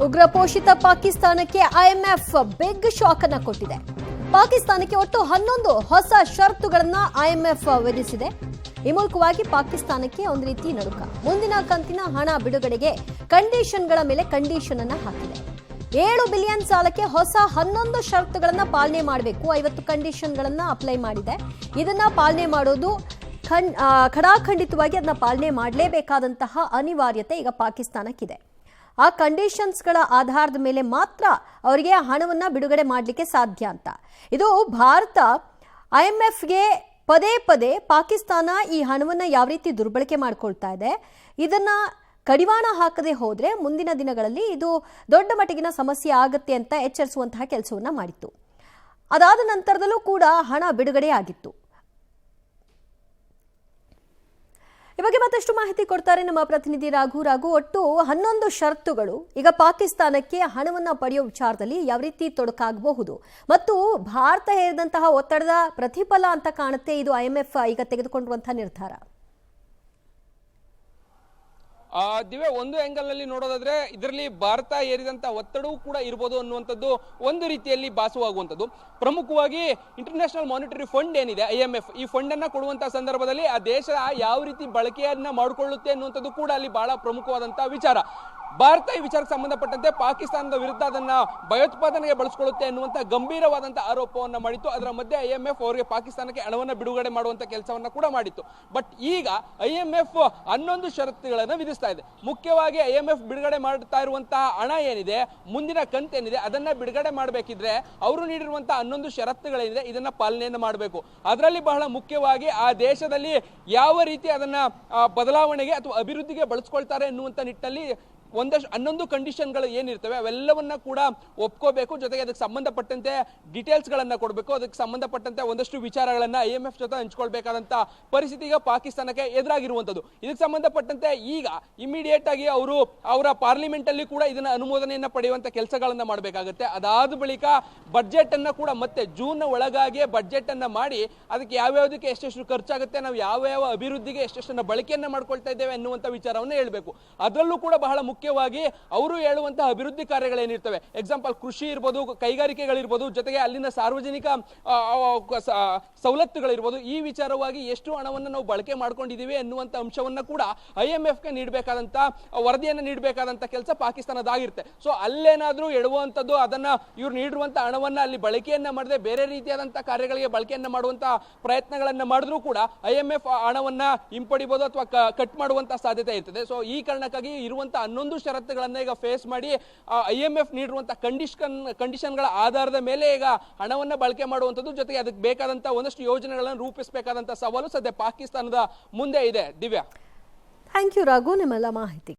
ಉಗ್ರ ಪೋಷಿತ ಪಾಕಿಸ್ತಾನಕ್ಕೆ IMF big shock ಅನ್ನು ಕೊಟ್ಟಿದೆ. ಪಾಕಿಸ್ತಾನಕ್ಕೆ ಒಟ್ಟು 11 ಹೊಸ ಷರತ್ತುಗಳನ್ನು ಐಎಂಎಫ್ ವಿಧಿಸಿದೆ. ಈ ಮೂಲಕವಾಗಿ ಪಾಕಿಸ್ತಾನಕ್ಕೆ ಒಂದು ರೀತಿ ನಡುಕ. ಮುಂದಿನ ಕಂತಿನ ಹಣ ಬಿಡುಗಡೆಗೆ ಕಂಡೀಷನ್ಗಳ ಮೇಲೆ ಕಂಡೀಷನ್ ಅನ್ನು ಹಾಕಿದೆ. 7 ಬಿಲಿಯನ್ ಸಾಲಕ್ಕೆ ಹೊಸ 11 ಷರತ್ತುಗಳನ್ನು ಪಾಲನೆ ಮಾಡಬೇಕು. 50 ಕಂಡೀಷನ್ಗಳನ್ನು ಅಪ್ಲೈ ಮಾಡಿದೆ. ಇದನ್ನ ಪಾಲನೆ ಮಾಡೋದು ಖಡಾಖಂಡಿತವಾಗಿ ಅದನ್ನ ಪಾಲನೆ ಮಾಡಲೇಬೇಕಾದಂತಹ ಅನಿವಾರ್ಯತೆ ಈಗ ಪಾಕಿಸ್ತಾನಕ್ಕಿದೆ. ಆ ಕಂಡೀಷನ್ಸ್ಗಳ ಆಧಾರದ ಮೇಲೆ ಮಾತ್ರ ಅವರಿಗೆ ಹಣವನ್ನು ಬಿಡುಗಡೆ ಮಾಡಲಿಕ್ಕೆ ಸಾಧ್ಯ ಅಂತ. ಇದು ಭಾರತ ಐಎಂಎಫ್ಗೆ ಪದೇ ಪದೇ ಪಾಕಿಸ್ತಾನ ಈ ಹಣವನ್ನು ಯಾವ ರೀತಿ ದುರ್ಬಳಕೆ ಮಾಡ್ಕೊಳ್ತಾ ಇದೆ, ಇದನ್ನ ಕಡಿವಾಣ ಹಾಕದೆ ಹೋದ್ರೆ ಮುಂದಿನ ದಿನಗಳಲ್ಲಿ ಇದು ದೊಡ್ಡ ಮಟ್ಟಿಗಿನ ಸಮಸ್ಯೆ ಆಗುತ್ತೆ ಅಂತ ಎಚ್ಚರಿಸುವಂತಹ ಕೆಲಸವನ್ನ ಮಾಡಿತ್ತು. ಅದಾದ ನಂತರದಲ್ಲೂ ಕೂಡ ಹಣ ಬಿಡುಗಡೆ ಆಗಿತ್ತು. ಈ ಬಗ್ಗೆ ಮತ್ತಷ್ಟು ಮಾಹಿತಿ ಕೊಡ್ತಾರೆ ನಮ್ಮ ಪ್ರತಿನಿಧಿ ರಾಘು. ಒಟ್ಟು 11 ಷರತ್ತುಗಳು ಈಗ ಪಾಕಿಸ್ತಾನಕ್ಕೆ ಹಣವನ್ನು ಪಡೆಯುವ ವಿಚಾರದಲ್ಲಿ ಯಾವ ರೀತಿ ತೊಡಕಾಗಬಹುದು ಮತ್ತು ಭಾರತ ಹೇರಿದಂತಹ ಒತ್ತಡದ ಪ್ರತಿಫಲ ಅಂತ ಕಾಣುತ್ತೆ ಇದು ಐಎಂಎಫ್ ಈಗ ತೆಗೆದುಕೊಂಡಿರುವಂತಹ ನಿರ್ಧಾರ. ದಿವ್ಯ, ಒಂದು ಆಂಗಲ್ ನಲ್ಲಿ ನೋಡೋದಾದ್ರೆ ಇದರಲ್ಲಿ ಭಾರತ ಏರಿದಂತ ಒತ್ತಡವೂ ಕೂಡ ಇರಬಹುದು ಅನ್ನುವಂಥದ್ದು ಒಂದು ರೀತಿಯಲ್ಲಿ ಭಾಸವಾಗುವಂಥದ್ದು. ಪ್ರಮುಖವಾಗಿ ಇಂಟರ್ನ್ಯಾಷನಲ್ ಮಾನಿಟರಿ ಫಂಡ್ ಏನಿದೆ IMF, ಈ ಫಂಡ್ ಅನ್ನ ಕೊಡುವಂತಹ ಸಂದರ್ಭದಲ್ಲಿ ಆ ದೇಶ ಯಾವ ರೀತಿ ಬಳಕೆಯನ್ನ ಮಾಡಿಕೊಳ್ಳುತ್ತೆ ಅನ್ನುವಂಥದ್ದು ಕೂಡ ಅಲ್ಲಿ ಬಹಳ ಪ್ರಮುಖವಾದಂತಹ ವಿಚಾರ. ಭಾರತ ಈ ವಿಚಾರಕ್ಕೆ ಸಂಬಂಧಪಟ್ಟಂತೆ ಪಾಕಿಸ್ತಾನದ ವಿರುದ್ಧ ಅದನ್ನ ಭಯೋತ್ಪಾದನೆಗೆ ಬಳಸಿಕೊಳ್ಳುತ್ತೆ ಅನ್ನುವಂಥ ಗಂಭೀರವಾದಂತಹ ಆರೋಪವನ್ನ ಮಾಡಿತ್ತು. ಅದರ ಮಧ್ಯೆ IMF ಅವರಿಗೆ ಪಾಕಿಸ್ತಾನಕ್ಕೆ ಹಣವನ್ನು ಬಿಡುಗಡೆ ಮಾಡುವಂತ ಕೆಲಸವನ್ನ ಕೂಡ ಮಾಡಿತ್ತು. ಬಟ್ ಈಗ IMF 11 ಷರತ್ತುಗಳನ್ನು ವಿಧಿಸ್ತಾ ಇದೆ. ಮುಖ್ಯವಾಗಿ IMF ಬಿಡುಗಡೆ ಮಾಡ್ತಾ ಇರುವಂತಹ ಹಣ ಏನಿದೆ, ಮುಂದಿನ ಕಂತೇನಿದೆ, ಅದನ್ನ ಬಿಡುಗಡೆ ಮಾಡಬೇಕಿದ್ರೆ ಅವರು ನೀಡಿರುವಂತಹ 11 ಷರತ್ತುಗಳೇನಿದೆ ಇದನ್ನ ಪಾಲನೆಯನ್ನು ಮಾಡಬೇಕು. ಅದರಲ್ಲಿ ಬಹಳ ಮುಖ್ಯವಾಗಿ ಆ ದೇಶದಲ್ಲಿ ಯಾವ ರೀತಿ ಅದನ್ನ ಬದಲಾವಣೆಗೆ ಅಥವಾ ಅಭಿವೃದ್ಧಿಗೆ ಬಳಸ್ಕೊಳ್ತಾರೆ ಎನ್ನುವಂತ ನಿಟ್ಟಿನಲ್ಲಿ ಒಂದಷ್ಟು 11 ಕಂಡೀಷನ್ಗಳು ಏನಿರ್ತವೆ ಅವೆಲ್ಲವನ್ನ ಕೂಡ ಒಪ್ಕೋಬೇಕು. ಜೊತೆಗೆ ಅದಕ್ಕೆ ಸಂಬಂಧಪಟ್ಟಂತೆ ಡೀಟೇಲ್ಸ್ ಗಳನ್ನ ಕೊಡಬೇಕು. ಅದಕ್ಕೆ ಸಂಬಂಧಪಟ್ಟಂತೆ ಒಂದಷ್ಟು ವಿಚಾರಗಳನ್ನ IMF ಜೊತೆ ಹಂಚ್ಕೊಳ್ಬೇಕಾದಂತ ಪರಿಸ್ಥಿತಿ ಈಗ ಪಾಕಿಸ್ತಾನಕ್ಕೆ ಎದುರಾಗಿರುವಂತದ್ದು. ಇದಕ್ಕೆ ಸಂಬಂಧಪಟ್ಟಂತೆ ಈಗ ಇಮಿಡಿಯೇಟ್ ಆಗಿ ಅವರು ಅವರ ಪಾರ್ಲಿಮೆಂಟ್ ಅಲ್ಲಿ ಕೂಡ ಇದನ್ನ ಅನುಮೋದನೆಯನ್ನ ಪಡೆಯುವಂತ ಕೆಲಸಗಳನ್ನ ಮಾಡಬೇಕಾಗುತ್ತೆ. ಅದಾದ ಬಳಿಕ ಬಡ್ಜೆಟ್ ಅನ್ನ ಕೂಡ ಮತ್ತೆ ಜೂನ್ ಒಳಗಾಗಿ ಬಡ್ಜೆಟ್ ಅನ್ನ ಮಾಡಿ ಅದಕ್ಕೆ ಯಾವ್ಯಾವುದಕ್ಕೆ ಎಷ್ಟೆಷ್ಟು ಖರ್ಚಾಗುತ್ತೆ, ನಾವು ಯಾವ ಅಭಿವೃದ್ಧಿಗೆ ಎಷ್ಟೆಷ್ಟನ್ನ ಬಳಕೆಯನ್ನ ಮಾಡ್ಕೊಳ್ತಾ ಇದ್ದೇವೆ ಅನ್ನುವಂತ ವಿಚಾರವನ್ನ ಹೇಳ್ಬೇಕು. ಅದರಲ್ಲೂ ಕೂಡ ಬಹಳ ಮುಖ್ಯವಾಗಿ ಅವರು ಹೇಳುವಂತಹ ಅಭಿವೃದ್ಧಿ ಕಾರ್ಯಗಳೇನಿರ್ತವೆ, ಎಕ್ಸಾಂಪಲ್ ಕೃಷಿ ಇರ್ಬೋದು, ಕೈಗಾರಿಕೆಗಳಿರ್ಬೋದು, ಜೊತೆಗೆ ಅಲ್ಲಿನ ಸಾರ್ವಜನಿಕ ಸವಲತ್ತುಗಳಿರ್ಬೋದು, ಈ ವಿಚಾರವಾಗಿ ಎಷ್ಟು ಹಣವನ್ನು ನಾವು ಬಳಕೆ ಮಾಡ್ಕೊಂಡಿದೀವಿ ಅನ್ನುವಂಥ ಅಂಶವನ್ನ ಕೂಡ IMFಗೆ ನೀಡಬೇಕಾದಂತ ವರದಿಯನ್ನು ನೀಡಬೇಕಾದಂತ ಕೆಲಸ ಪಾಕಿಸ್ತಾನದಾಗಿರುತ್ತೆ. ಸೊ ಅಲ್ಲೇನಾದ್ರೂ ಎಡುವಂಥದ್ದು, ಅದನ್ನ ಇವ್ರು ನೀಡಿರುವಂತಹ ಹಣವನ್ನ ಅಲ್ಲಿ ಬಳಕೆಯನ್ನ ಮಾಡದೆ ಬೇರೆ ರೀತಿಯಾದಂತಹ ಕಾರ್ಯಗಳಿಗೆ ಬಳಕೆಯನ್ನ ಮಾಡುವಂತಹ ಪ್ರಯತ್ನಗಳನ್ನ ಮಾಡಿದ್ರೂ ಕೂಡ IMF ಹಣವನ್ನ ಹಿಂಪಡಿಬಹುದು ಅಥವಾ ಕಟ್ ಮಾಡುವಂತಹ ಸಾಧ್ಯತೆ ಇರ್ತದೆ. ಸೊ ಈ ಕಾರಣಕ್ಕಾಗಿ ಇರುವಂತಹ 11 ಷರತ್ತುಗಳನ್ನ ಈಗ ಫೇಸ್ ಮಾಡಿ IMF ನೀಡಿರುವಂತಹ ಕಂಡೀಷನ್ಗಳ ಆಧಾರದ ಮೇಲೆ ಈಗ ಹಣವನ್ನ ಬಳಕೆ ಮಾಡುವಂಥದ್ದು, ಜೊತೆಗೆ ಅದಕ್ಕೆ ಬೇಕಾದಂತಹ ಒಂದಷ್ಟು ಯೋಜನೆಗಳನ್ನು ರೂಪಿಸಬೇಕಾದಂತಹ ಸವಾಲು ಸದ್ಯ ಪಾಕಿಸ್ತಾನದ ಮುಂದೆ ಇದೆ. ದಿವ್ಯಾ, ಥ್ಯಾಂಕ್ ಯು ರಾಘು ನಿಮ್ಮೆಲ್ಲ ಮಾಹಿತಿ.